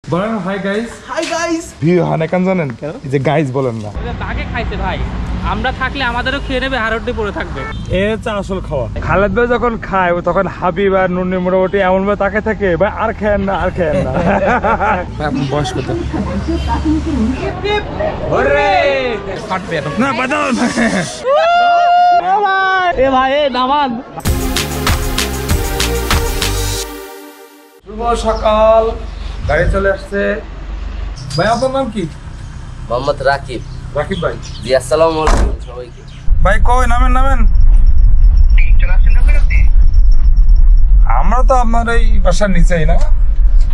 বলেন hi guys. Hi guys. View হানে কান জানেন এই যে গাইস বলেন না, বাঘে খাইতে ভাই, আমরা থাকলে আমাদেরও খেয়ে নেবে, হাড়টি পড়ে থাকবে। এ হচ্ছে আসল খাওয়া। খালেদ ভাই যখন খায় তখন হাবিব আর নুনি মোটামুটি এমন ভাবে তাকে থাকে ভাই আর খেয়েন না আর খেয়েন না। বয়স কত? না বাজাও না। এ ভাই এ নামান। শুভ সকাল, গাড়ি চলে আসছে। ভাই আপনার নাম কি? মোহাম্মদ রাকিব। রাকিব ভাই। জি আসসালামু আলাইকুম সবাইকে। ভাই কই নামেন নামেন। আমরা তো আপনার এই বাসার নিচেই না?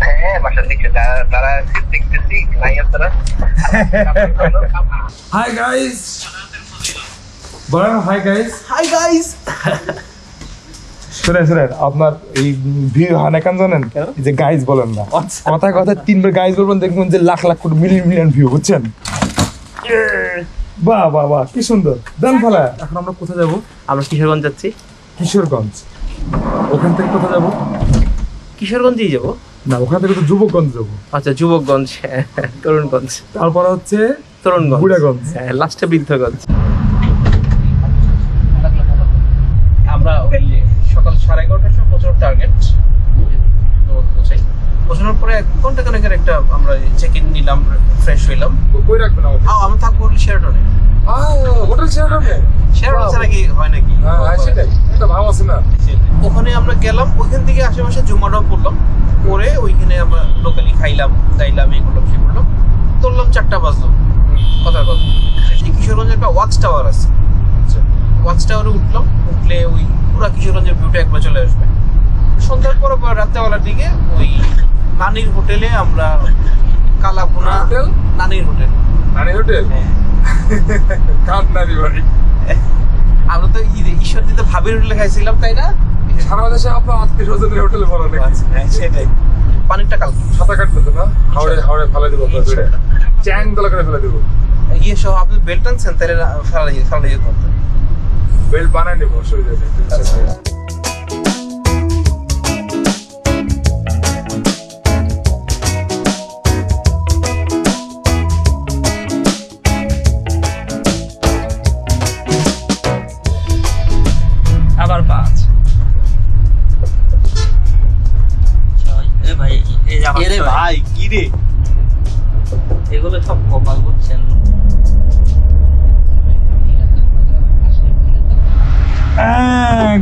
হ্যাঁ বাসার দিকে তারা দেখতেছি নাই আপনারা। হাই গাইস বলেন হাই গাইস। Hi guys. শুনেন শুনেন, আপনার এই ভিউ হানে কান জানেন এই যে গাইস বলেন না, কথায় কথায় তিনবার গাইস বলবেন, দেখবেন যে লাখ লাখ কোটি মিলিয়ন মিলিয়ন ভিউ, বুঝছেন? বাহ বাহ বাহ কি সুন্দর। দেন ফেলা। এখন আমরা কোথায় যাব? আমরা কিশোরগঞ্জ যাচ্ছি। কিশোরগঞ্জ। ওখান থেকে কোথায় যাব? কিশোরগঞ্জেই যাবো। না ওখান থেকে তো যুবকগঞ্জ যাবো। আচ্ছা যুবকগঞ্জ, তরুণগঞ্জ, তারপর হচ্ছে তরুণগঞ্জ, বুড়াগঞ্জ, হ্যাঁ লাস্টে বৃদ্ধগঞ্জ। আমরা ওই সকাল 11:30টার সময় পৌঁছানোর টার্গেট। পৌঁছানোর পরে 1 ঘন্টা খানেকের একটা আমরা চেক ইন নিলাম, ফ্রেশ হইলাম। কই রাখবেন আমাদের? আমরা থাকবো শেরাটনে। হোটেল শেয়ারনে? শেরাটন ছাড়া কি হয় নাকি? হ্যাঁ সেটাই, এটা ভাব আছে না। ওখানে আমরা গেলাম, ওইখান থেকে আশেপাশে জুমাটাও পড়লাম, পরে ওইখানে আমরা লোকালি খাইলাম দাইলাম, এই করলাম সে করলাম, তুললাম 4টা বাজলো কথার কথা। সেই কিশোরগঞ্জে একটা ওয়াচ টাওয়ার আছে, ওয়াচ টাওয়ারে উঠলাম, উঠলে ওই পুরা কিশোরগঞ্জের ভিউটা একবার চলে আসবে। সন্ধ্যার পর রাত্রেবেলার দিকে ওই নানির হোটেলে আমরা কালাভুনা হোটেল? নানির হোটেল। নানি হোটেল? হ্যাঁ। কার নানি বাড়ি? আমরা তো ঈশ্বরদীতে ভাবির হোটেলে খাইছিলাম, তাই না? সারা দেশে আপনার আত্মীয় স্বজনের হোটেলে ভালো নাকি? হ্যাঁ সেটাই। পানিরটা কাল সাঁতার কাটতে তো না? হাওড়ে হাওড়ে ফেলে দেবো, চ্যাং দলা করে ফেলে দেবো। ইয়ে সহ আপনি বেল্ট আনছেন, তাহলে ফেলা যেতে পারতেন। বেল্ট বানায় নেবো, অসুবিধা নেই। আবার 5 ভাই এরে ভাই কি রে, এগুলো সব কপাল বুঝছেন।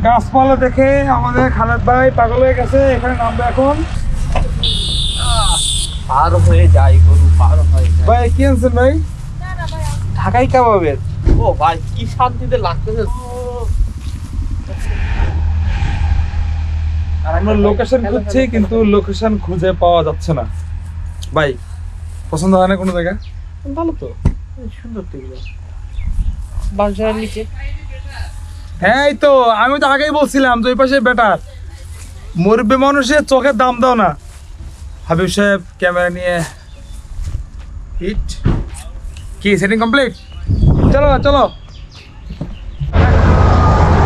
গাছপালা দেখে আমাদের খালেদ ভাই পাগল হয়ে গেছে। এখানে নামবে এখন। পার হয়ে যায় গরু, পার হয়ে যায়। ভাই কি আনছেন ভাই? ঢাকাই কাবাবের। ও ভাই কি শান্তিতে লাগতেছে। আর আমরা লোকেশন খুঁজছি কিন্তু লোকেশন খুঁজে পাওয়া যাচ্ছে না। ভাই পছন্দ হয় না কোনো জায়গা? ভালো তো, সুন্দর তো এগুলো। বাঁশঝাড়ের নিচে। হ্যাঁ এই তো, আমি তো আগেই বলছিলাম যে ওই পাশে বেটার। মুরব্বী মানুষের চোখের দাম দাও না। হাবিব সাহেব ক্যামেরা নিয়ে হিট। কি সেটিং কমপ্লিট? চলো চলো।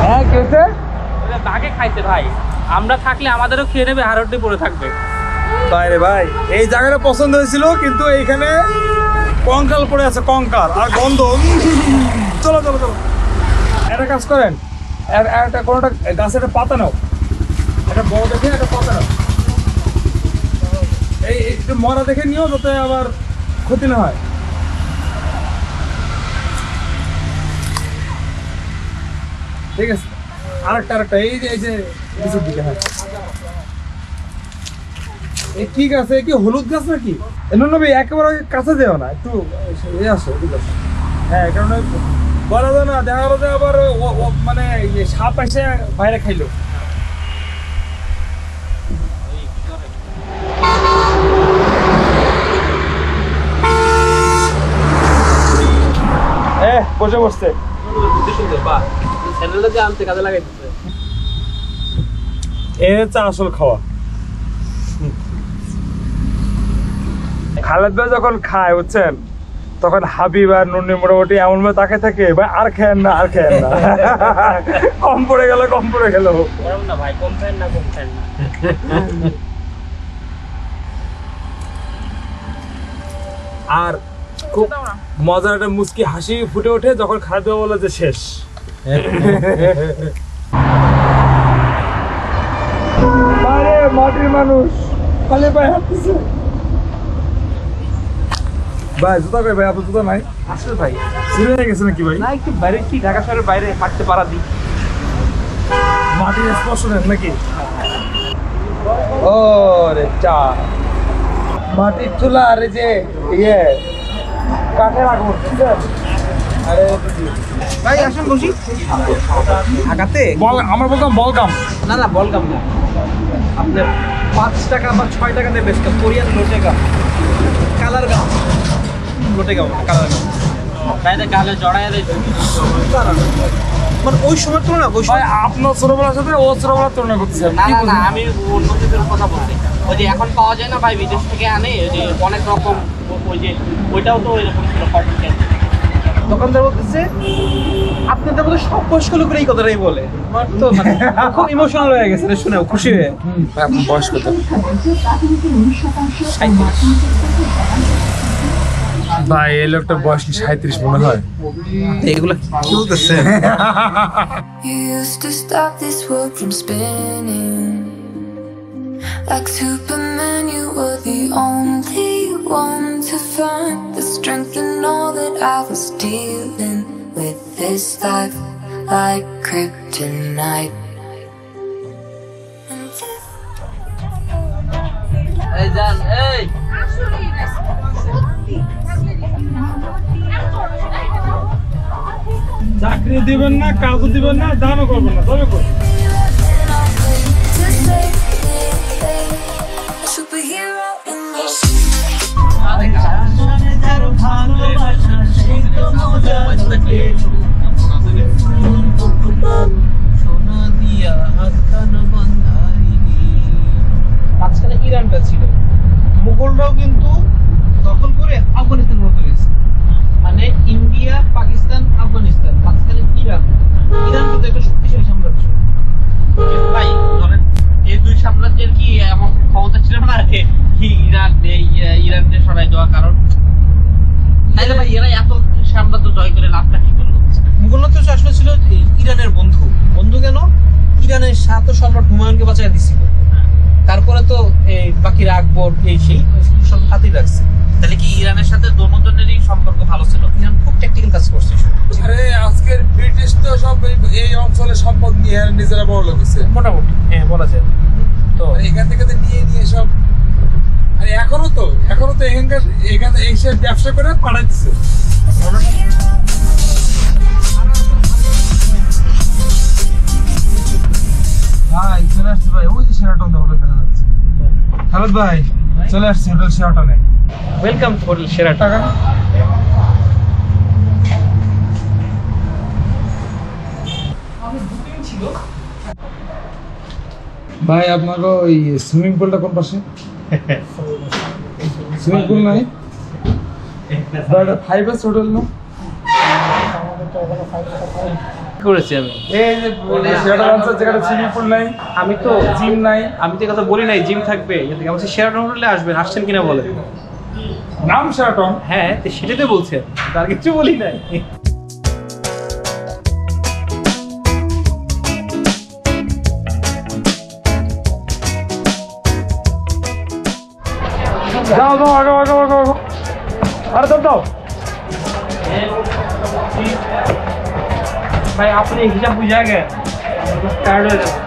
হ্যাঁ কেসে বাঘে খাইতে ভাই, আমরা থাকলে আমাদেরও খেয়ে নেবে, হাড়টি পড়ে থাকবে। বাইরে ভাই এই জায়গাটা পছন্দ হয়েছিল কিন্তু এইখানে কঙ্কাল পড়ে আছে, কঙ্কাল আর গন্ধ। চলো চলো চলো, একটা কাজ করেন, একটা কোনোটা গাছের একটা পাতা নাও, একটা বড় দেখে একটা পাতা নাও। এই একটু মরা দেখে নিও যাতে আবার ক্ষতি না হয়। ঠিক আছে, আরেকটা এই যে কিছুর দিকে। হ্যাঁ এই কি গাছ? কি হলুদ গাছ নাকি? নবী একেবারে কাছে যেও না, একটু আসো। হ্যাঁ কারণ বলা যায় না, দেখা গেলো যে আবার মানে সাপ এসে বাইরে খাইলো। বসে বসছে। এ হচ্ছে আসল খাওয়া। খালেদ ভাই যখন খায় বুঝছেন, তখন হাবিব আর নুনি মোটামুটি এমন ভাবে তাকে থাকে ভাই আর খেয়েন না আর খেয়েন না। কম পড়ে গেল কম পড়ে গেল। না ভাই কম খান না, কম খান না। আর খুব মজার একটা মুচকি হাসি ফুটে ওঠে যখন খাদ্য বলে যে শেষ। বাইরে মাটির মানুষ খালি পায়ে হাঁটতেছে। ভাই জুতা কই ভাই? আপনার জুতা নাই? আসলে ভাই ছিঁড়ে হয়ে গেছে নাকি ভাই? না, একটু বাইরে কি ঢাকা শহরের বাইরে হাঁটতে পারা দিই। মাটির স্পর্শ নেন নাকি? ও রে চা মাটির চুলা আর এই যে ইয়ে কাঠের আগুন, ঠিক আছে? আরে ভাই আসুন বসি। ঢাকাতে বল, আমরা বলতাম বলগাম। না বলগাম না, আপনি 5 টাকা বা 6 টাকা দিয়ে বেচতেন কোরিয়ান লোটে গাম, কালার গাম, লোটে গাম কালার গাম। বাইরে গালে জড়ায় দেয় মানে ওই সময় তুলনা ওই ভাই আপনার ছোটবেলার সাথে ও ছোটবেলার তুলনা করতেছেন? না না না, আমি অন্য কিছুর কথা বলছি। ওই যে এখন পাওয়া যায় না ভাই, বিদেশ থেকে আনে, ওই যে অনেক রকম, ওই যে ওইটাও তো ওইরকম ছিল। দোকানদার বলতেছে আপনাদের মধ্যে সব বয়স্ক লোকেরা এই কথাটাই বলে। আমার তো মানে খুব ইমোশনাল হয়ে গেছে রে শুনে, খুশি হয়ে। ভাই আপনার বয়স কত? ভাই এই লোকটার বয়স কি 37 মনে হয়? এগুলো কি বলতেছে? You used to stop this world from spinning. Like Superman, you were the only one to find the strength in all that I was dealing with this life, like kryptonite. এই জান, এই চাকরি দিবেন না, কাজও দিবেন না, দানও করবেন না, তবে করবেন। To save a superhero in motion. মাঝখানে ইরানটা ছিল, মুঘলরাও কিন্তু দখল করে আফগানিস্তান গ্রহণ করেছে। মানে ইন্ডিয়া, পাকিস্তান, আফগানিস্তান, মাঝখানে ইরান। ইরান কিন্তু একটা শক্তিশালী সাম্রাজ্য। ভাই ধরেন এই দুই সাম্রাজ্যের কি এমন ক্ষমতা ছিল না যে ইরানকে সরাই দেওয়া? কারণ তাইলে ভাই এরা এত সাম্রাজ্য জয় করে লাভটা কি করলো? মুঘলরা তো আসলে ছিল ইরানের বন্ধু। বন্ধু কেন? ইরানের সাত সম্রাট হুমায়ুনকে বাঁচাই দিছিল। তারপরে তো এই বাকিরা আকবর এই সেই সব হাতেই রাখছে। তাহলে কি ইরানের সাথে দোনোজনেরই সম্পর্ক ভালো ছিল? ইরান খুব ট্যাকটিক্যাল কাজ করছে। আরে আজকের ব্রিটিশ তো সব এই অঞ্চলে সম্পদ নিয়ে নিজেরা বড় লোক হয়েছে মোটামুটি হ্যাঁ বলা যায়। তো আর এখান থেকে তো নিয়ে সব। আর এখনো তো এখানে এসে ব্যবসা করে পাঠাইতেছে। ভাই চলে আসছে ভাই, ওই যে শেরাটন হোটেল দেখা যাচ্ছে। খালেদ ভাই চলে আসছে হোটেল শেরাটনে। Welcome to hotel Sheraton. টাকা ভাই আপনাকে ওই সুইমিং পুলটা কোন পাশে? সুইমিং পুল নাই? ফাইভ এস হোটেল না? করেছি আমি এই যে শেরাটন আছে যেখানে সুইমিং পুল নাই, আমি তো জিম নাই। আমি তো এই কথা বলি নাই জিম থাকবে। আমি শেরাটন হোটেলে আসবেন, আসছেন কিনা বলে। নাম শেরাটন? হ্যাঁ সেটাই তো বলছেন, তার কিছু বলি নাই। যাও আগো। আরে দাও ভাই আপনি হিসাব বুঝা গেছেন, টায়ার্ড হয়ে যাবেন।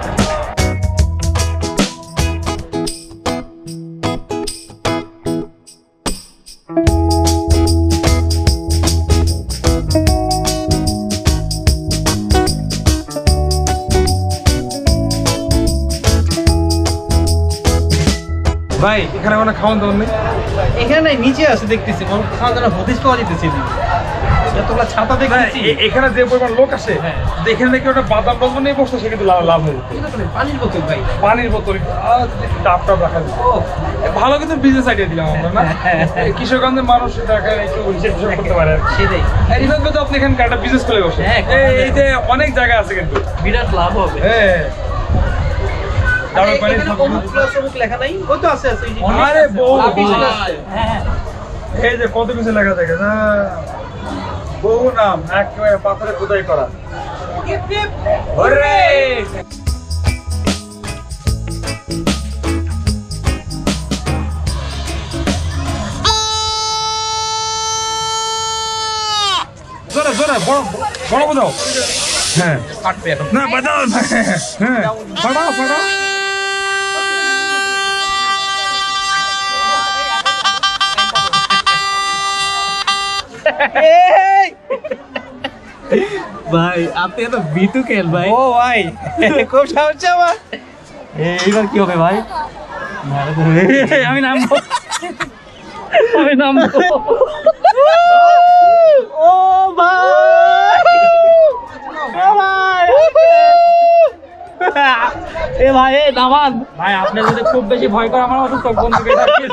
ভাই এখানে কোনো খাওয়ান দাওয়ান নেই? এখানে নিচে আছে দেখতেছি, খাওয়া দাওয়া হদিস পাওয়া যেতেছে। যতগুলো ছাতা দেখতেছি এখানে যে পরিমাণ লোক আসে, হ্যাঁ। এখানে দেখি ওটা বাদাম বাদাম নিয়ে বসতে, সে কিন্তু লাভ হয়ে যেত। পানির বোতল ভাই, পানির বোতল টাপ রাখা যেত। ভালো কিন্তু বিজনেস আইডিয়া দিলাম আমরা না? কিশোরগঞ্জের মানুষ একটু হিসেব করতে পারে। সেটাই এইভাবে তো আপনি এখানে একটা বিজনেস করে বসে। হ্যাঁ, এই যে অনেক জায়গা আছে কিন্তু। বিরাট লাভ হবে। হ্যাঁ লেখা নাই, ওই তো আছে। আরে বউ হ্যাঁ এই যে কত কিছু লেখা থাকে না, বহু নাম একেবারে পাথরে খোদাই করা। ওরে জোরে জোরে বড় বড় বোঝাও। হ্যাঁ কাটবে এখন না বাজাও না। হ্যাঁ ফাটাও ফাটাও। ভাই আপনি এত বিটু কেন ভাই? ও ভাই খুব সাহস আমার। এইবার কি হবে ভাই? আমি নামবো, আমি নামবো। ও ভাই, এ ভাই এ নামান ভাই, আপনি যদি খুব বেশি ভয় করে আমার মতো চোখ বন্ধ করে রাখেন।